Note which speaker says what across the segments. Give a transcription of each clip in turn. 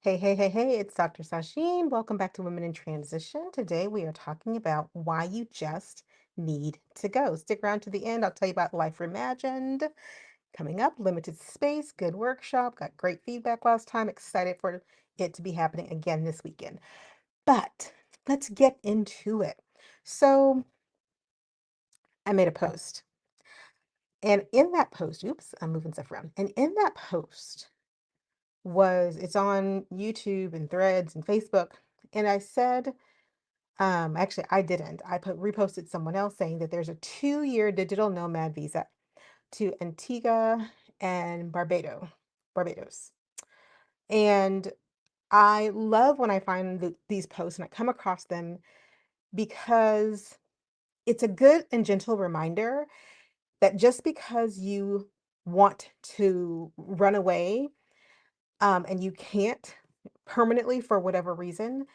Speaker 1: Hey, hey, hey, hey, it's Dr. Sasheen. Welcome back to Women in Transition. Today we are talking about why you just need to go. Stick around to the end. I'll tell you about Life Reimagined coming up, limited space, good workshop. Got great feedback last time. Excited for it to be happening again this weekend. But let's get into it. So I made a post, and in that post, oops, I'm moving stuff around. And in that post, it's on YouTube and Threads and Facebook. And I said, actually, I didn't. Reposted someone else saying that there's a 2-year digital nomad visa to Antigua and Barbados. And I love when I find these posts and I come across them because it's a good and gentle reminder that just because you want to run away, and you can't permanently for whatever reason,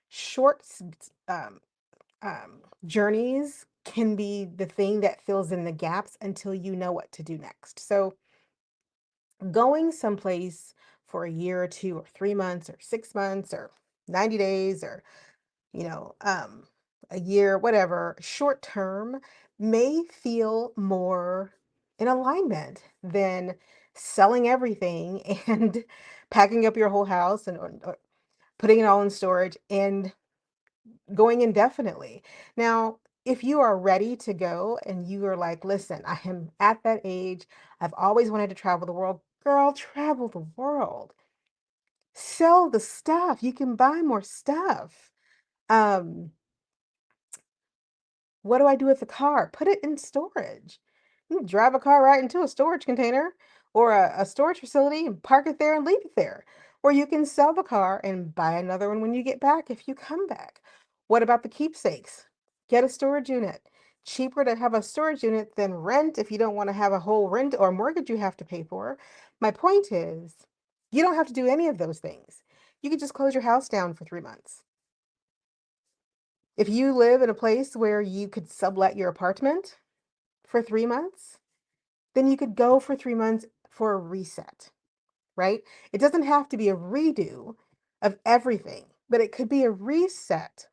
Speaker 1: short journeys can be the thing that fills in the gaps until you know what to do next. So, going someplace for a year or two or 3 months or 6 months or 90 days or, you know, a year, whatever, short term may feel more in alignment than selling everything and packing up your whole house or putting it all in storage and going indefinitely. Now, if you are ready to go and you are like, listen, I am at that age, I've always wanted to travel the world, girl, travel the world. Sell the stuff. You can buy more stuff. Um, what do I do with the car? Put it in storage. You can drive a car right into a storage container or a storage facility and park it there and leave it there. Or you can sell the car and buy another one when you get back if you come back. What about the keepsakes? Get a storage unit. Cheaper to have a storage unit than rent if you don't want to have a whole rent or mortgage you have to pay for. My point is, you don't have to do any of those things. You could just close your house down for 3 months. If you live in a place where you could sublet your apartment for 3 months, then you could go for 3 months for a reset, right? It doesn't have to be a redo of everything, but it could be a reset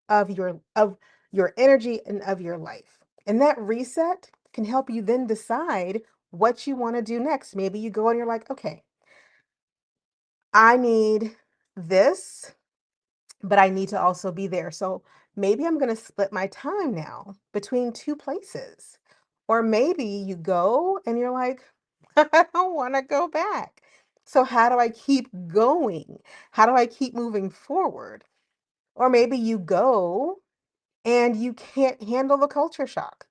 Speaker 1: of your energy and of your life. And that reset can help you then decide what you want to do next. Maybe you go and you're like, okay, I need this, but I need to also be there. So maybe I'm going to split my time now between two places. Or maybe you go and you're like, I don't want to go back. So how do I keep going? How do I keep moving forward? Or maybe you go and you can't handle the culture shock.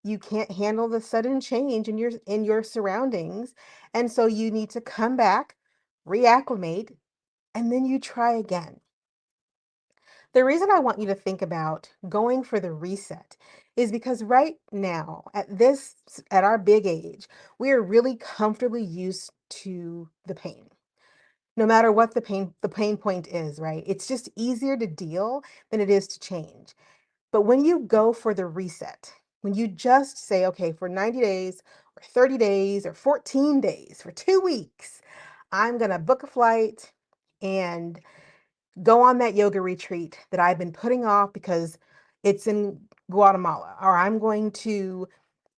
Speaker 1: You can't handle the sudden change in your surroundings. And so you need to come back, reacclimate, and then you try again. The reason I want you to think about going for the reset is because right now, at our big age, we are really comfortably used to the pain. No matter what the pain point is, right? It's just easier to deal than it is to change. But when you go for the reset, when you just say, okay, for 90 days or 30 days or 14 days, for 2 weeks, I'm going to book a flight and go on that yoga retreat that I've been putting off because it's in Guatemala, or I'm going to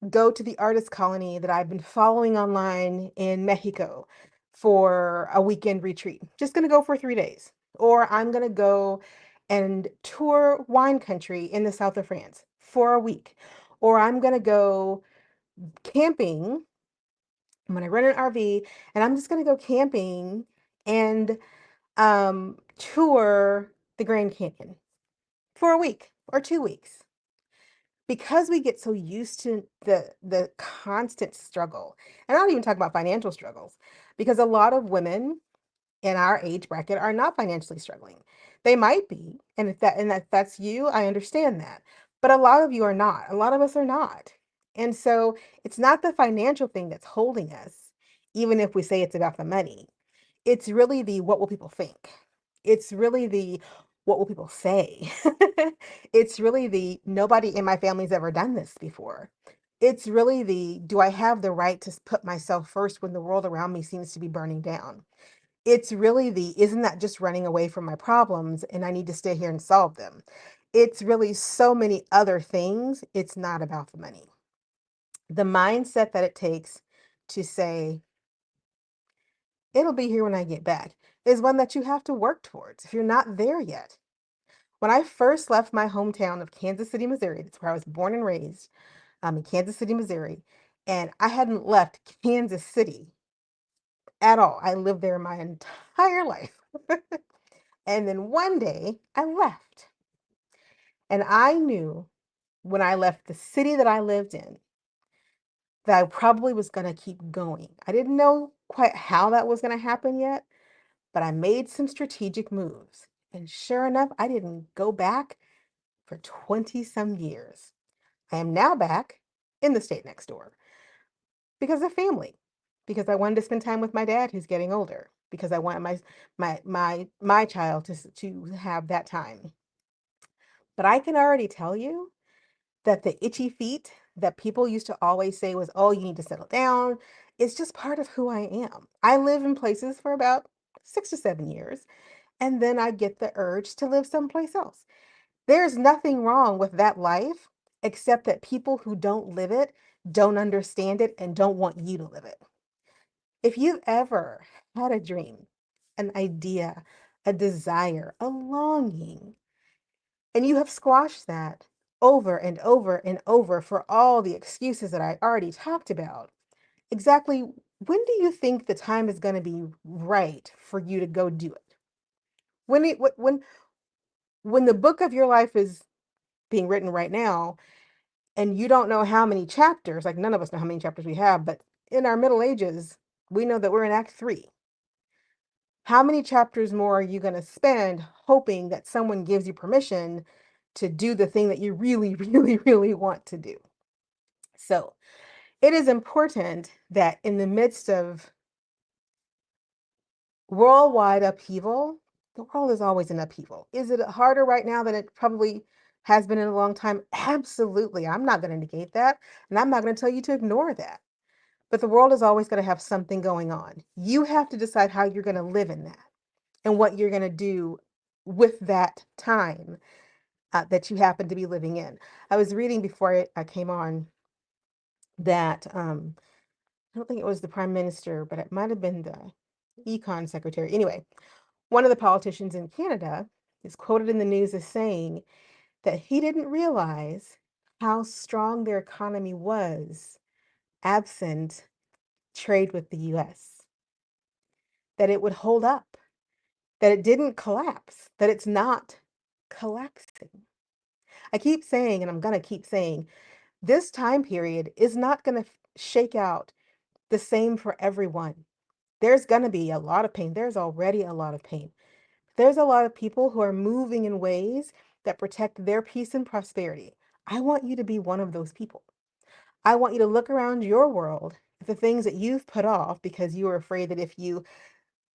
Speaker 1: go to the artist colony that I've been following online in Mexico for a weekend retreat. Just going to go for 3 days. Or I'm going to go and tour wine country in the south of France for a week. Or I'm going to go camping. I'm going to rent an RV and I'm just going to go camping and tour the Grand Canyon for a week or 2 weeks. Because we get so used to the constant struggle, and I don't even talk about financial struggles, because a lot of women in our age bracket are not financially struggling. They might be, and if that's you, I understand that. But a lot of you are not. A lot of us are not. And so it's not the financial thing that's holding us, even if we say it's about the money. It's really the what will people think? It's really the what will people say? It's really the nobody in my family's ever done this before. It's really the do I have the right to put myself first when the world around me seems to be burning down? It's really the, isn't that just running away from my problems and I need to stay here and solve them? It's really so many other things. It's not about the money. The mindset that it takes to say, it'll be here when I get back, is one that you have to work towards if you're not there yet. When I first left my hometown of Kansas City, Missouri, that's where I was born and raised, in Kansas City, Missouri, and I hadn't left Kansas City at all. I lived there my entire life. And then one day I left. And I knew when I left the city that I lived in that I probably was going to keep going. I didn't know quite how that was going to happen yet, but I made some strategic moves. And sure enough, I didn't go back for 20 some years. I am now back in the state next door because of family, because I wanted to spend time with my dad who's getting older, because I want my child to have that time. But I can already tell you that the itchy feet that people used to always say was, oh, you need to settle down. It's just part of who I am. I live in places for about 6 to 7 years, and then I get the urge to live someplace else. There's nothing wrong with that life, except that people who don't live it don't understand it and don't want you to live it. If you've ever had a dream, an idea, a desire, a longing, and you have squashed that over and over and over for all the excuses that I already talked about, exactly when do you think the time is going to be right for you to go do it? When the book of your life is being written right now and you don't know how many chapters, like none of us know how many chapters we have, but in our middle ages, we know that we're in act 3. How many chapters more are you going to spend hoping that someone gives you permission to do the thing that you really, really, really want to do? So it is important that in the midst of worldwide upheaval, the world is always in upheaval. Is it harder right now than it probably has been in a long time? Absolutely. I'm not going to negate that. And I'm not going to tell you to ignore that. But the world is always going to have something going on. You have to decide how you're going to live in that and what you're going to do with that time that you happen to be living in. I was reading before I came on that I don't think it was the prime minister, but it might have been the econ secretary. Anyway, one of the politicians in Canada is quoted in the news as saying that he didn't realize how strong their economy was absent trade with the US, that it would hold up, that it didn't collapse, that it's not collapsing. I keep saying, and I'm going to keep saying, this time period is not going to shake out the same for everyone. There's going to be a lot of pain. There's already a lot of pain. There's a lot of people who are moving in ways that protect their peace and prosperity. I want you to be one of those people. I want you to look around your world at the things that you've put off because you are afraid that if you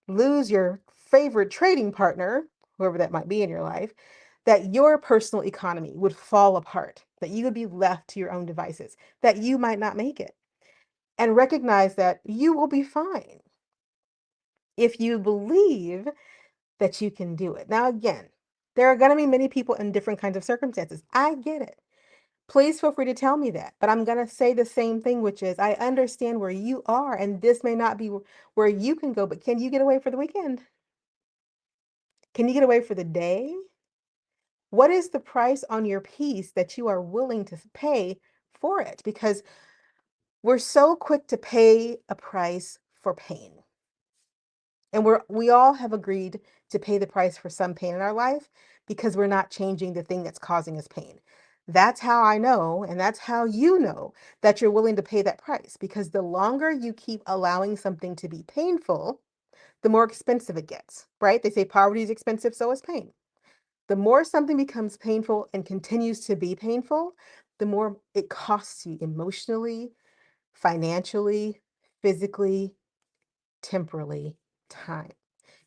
Speaker 1: lose your favorite trading partner, whoever that might be in your life, that your personal economy would fall apart, that you would be left to your own devices, that you might not make it. And recognize that you will be fine if you believe that you can do it. Now, again, there are going to be many people in different kinds of circumstances. I get it. Please feel free to tell me that. But I'm going to say the same thing, which is I understand where you are, and this may not be where you can go, but can you get away for the weekend? Can you get away for the day? What is the price on your peace that you are willing to pay for it? Because we're so quick to pay a price for pain. And we all have agreed to pay the price for some pain in our life because we're not changing the thing that's causing us pain. That's how I know, and that's how you know that you're willing to pay that price, because the longer you keep allowing something to be painful, the more expensive it gets, right? They say poverty is expensive, so is pain. The more something becomes painful and continues to be painful, the more it costs you emotionally, financially, physically, temporally, time.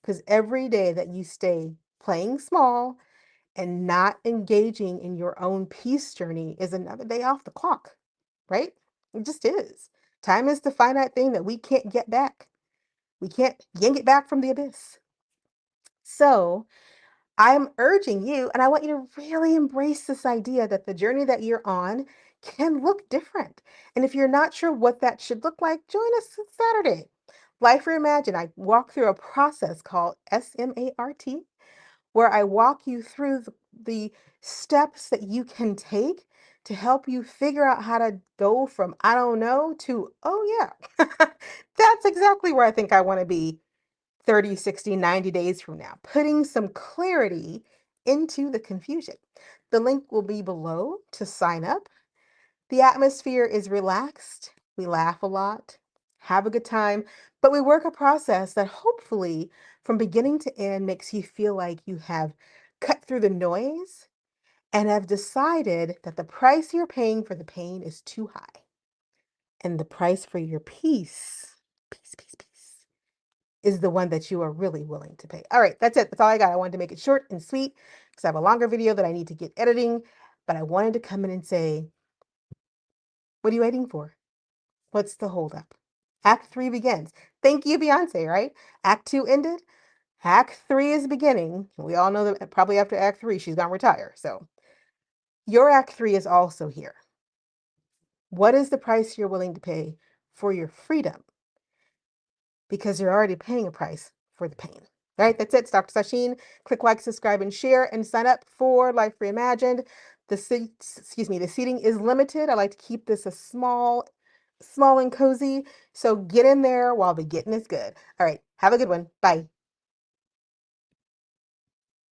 Speaker 1: Because every day that you stay playing small and not engaging in your own peace journey is another day off the clock, right? It just is. Time is the finite thing that we can't get back. We can't yank it back from the abyss. So I'm urging you, and I want you to really embrace this idea that the journey that you're on can look different. And if you're not sure what that should look like, join us on Saturday. Life Reimagined, I walk through a process called SMART, where I walk you through the steps that you can take to help you figure out how to go from I don't know to, oh yeah, that's exactly where I think I want to be 30, 60, 90 days from now, putting some clarity into the confusion. The link will be below to sign up. The atmosphere is relaxed. We laugh a lot, have a good time, but we work a process that hopefully, from beginning to end, makes you feel like you have cut through the noise and have decided that the price you're paying for the pain is too high. And the price for your peace, is the one that you are really willing to pay. All right, that's it. That's all I got. I wanted to make it short and sweet because I have a longer video that I need to get editing, but I wanted to come in and say, what are you waiting for? What's the holdup? Act 3 begins. Thank you, Beyonce, right? Act 2 ended. Act 3 is beginning. We all know that probably after Act 3, she's going to retire. So your Act 3 is also here. What is the price you're willing to pay for your freedom? Because you're already paying a price for the pain. All right, that's it. It's Dr. Sasheen. Click like, subscribe, and share, and sign up for Life Reimagined. The seating is limited. I like to keep this a small and cozy. So get in there while the getting is good. All right, have a good one. Bye.